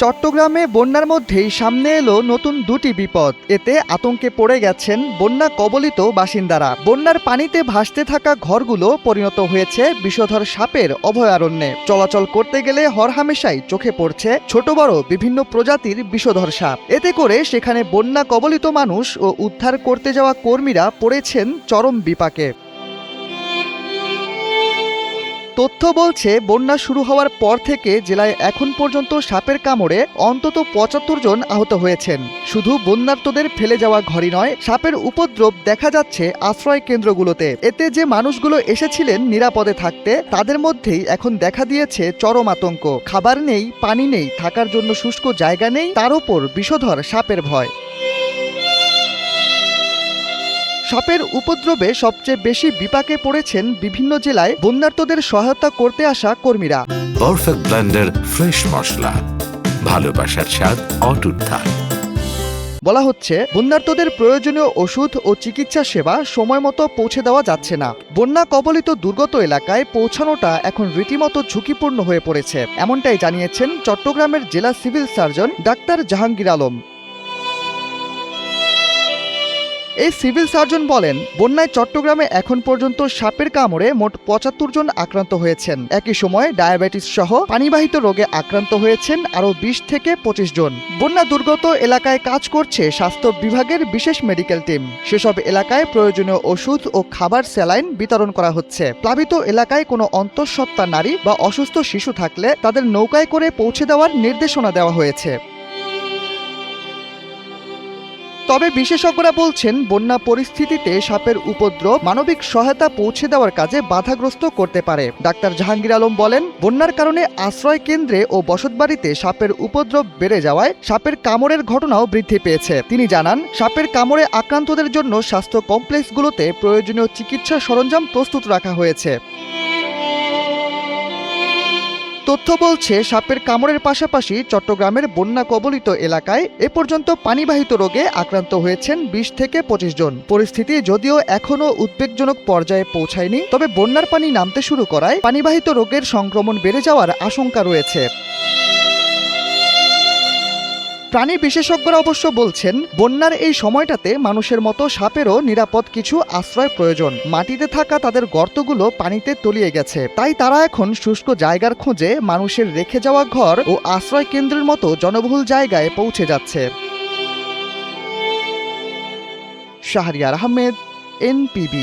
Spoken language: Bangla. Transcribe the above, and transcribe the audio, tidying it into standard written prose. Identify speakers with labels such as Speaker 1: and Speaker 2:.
Speaker 1: চট্টগ্রামে বন্যার মধ্যেই সামনে এলো নতুন দুটি বিপদ। এতে আতঙ্কে পড়ে গেছেন বন্যা কবলিত বাসিন্দারা। বন্যার পানিতে ভাসতে থাকা ঘরগুলো পরিণত হয়েছে বিষধর সাপের অভয়ারণ্যে। চলাচল করতে গেলে হরহামেশাই চোখে পড়ছে ছোট বড় বিভিন্ন প্রজাতির বিষধর সাপ। এতে করে সেখানে বন্যা কবলিত মানুষ ও উদ্ধার করতে যাওয়া কর্মীরা পড়েছেন চরম বিপাকে। তথ্য বলছে, বন্যা শুরু হওয়ার পর থেকে জেলায় এখন পর্যন্ত সাপের কামড়ে অন্তত ৭৫ জন আহত হয়েছেন। শুধু বন্যার্তদের ফেলে যাওয়া ঘরই নয়, সাপের উপদ্রব দেখা যাচ্ছে আশ্রয় কেন্দ্রগুলোতে। এতে যে মানুষগুলো এসেছিলেন নিরাপদে থাকতে, তাদের মধ্যেই এখন দেখা দিয়েছে চরম আতঙ্ক। খাবার নেই, পানি নেই, থাকার জন্য শুষ্ক জায়গা নেই, তার উপর বিষধর সাপের ভয়। সাপের উপদ্রবে সবচেয়ে বেশি বিপাকে পড়েছেন বিভিন্ন জেলায় বন্যার্তদের সহায়তা করতে আসা কর্মীরা।
Speaker 2: পারফেক্ট ব্লেন্ডের ফ্রেশ মশলা, ভালোবাসার স্বাদ অটুট থাক।
Speaker 1: বলা হচ্ছে, বন্যার্তদের প্রয়োজনীয় ওষুধ ও চিকিৎসা সেবা সময় মতো পৌঁছে দেওয়া যাচ্ছে না। বন্যা কবলিত দুর্গত এলাকায় পৌঁছানোটা এখন রীতিমতো ঝুঁকিপূর্ণ হয়ে পড়েছে, এমনটাই জানিয়েছেন চট্টগ্রামের জেলা civil surgeon doctor Jahangir Alam. এই সিভিল সার্জন বলেন, বন্যায় চট্টগ্রামে এখন পর্যন্ত সাপের কামড়ে মোট ৭৫ জন আক্রান্ত হয়েছেন। একই সময় ডায়াবেটিস সহ পানিবাহিত রোগে আক্রান্ত হয়েছেন আরও ২০ থেকে ২৫ জন। বন্যা দুর্গত এলাকায় কাজ করছে স্বাস্থ্য বিভাগের বিশেষ মেডিকেল টিম। সেসব এলাকায় প্রয়োজনীয় ওষুধ ও খাবার স্যালাইন বিতরণ করা হচ্ছে। প্লাবিত এলাকায় কোনো অন্তঃসত্ত্বা নারী বা অসুস্থ শিশু থাকলে তাদের নৌকায় করে পৌঁছে দেওয়ার নির্দেশনা দেওয়া হয়েছে। তবে বিশেষজ্ঞরা বলছেন, বন্যা পরিস্থিতিতে সাপের উপদ্রব মানবিক সহায়তা পৌঁছে দেওয়ার কাজে বাধাগ্রস্ত করতে পারে। ডাক্তার জাহাঙ্গীর আলম বলেন, বন্যার কারণে আশ্রয় কেন্দ্রে ও বসতবাড়িতে সাপের উপদ্রব বেড়ে যাওয়ায় সাপের কামড়ের ঘটনাও বৃদ্ধি পেয়েছে। তিনি জানান, সাপের কামড়ে আক্রান্তদের জন্য স্বাস্থ্য কমপ্লেক্সগুলোতে প্রয়োজনীয় চিকিৎসা সরঞ্জাম প্রস্তুত রাখা হয়েছে। তথ্য বলছে, সাপের কামড়ের পাশাপাশি চট্টগ্রামের বন্যা কবলিত এলাকায় এ পর্যন্ত পানিবাহিত রোগে আক্রান্ত হয়েছেন ২০ থেকে ২৫ জন। পরিস্থিতি যদিও এখনও উদ্বেগজনক পর্যায়ে পৌঁছায়নি, তবে বন্যার পানি নামতে শুরু করায় পানিবাহিত রোগের সংক্রমণ বেড়ে যাওয়ার আশঙ্কা রয়েছে। প্রাণী বিশেষজ্ঞরা অবশ্য বলছেন, বন্যার এই সময়টাতে মানুষের মতো সাপেরও নিরাপদ কিছু আশ্রয় প্রয়োজন। মাটিতে থাকা তাদের গর্তগুলো পানিতে তলিয়ে গেছে, তাই তারা এখন শুষ্ক জায়গার খোঁজে মানুষের রেখে যাওয়া ঘর ও আশ্রয় কেন্দ্রের মতো জনবহুল জায়গায় পৌঁছে যাচ্ছে। শাহরিয়ার আহমেদ, NPB।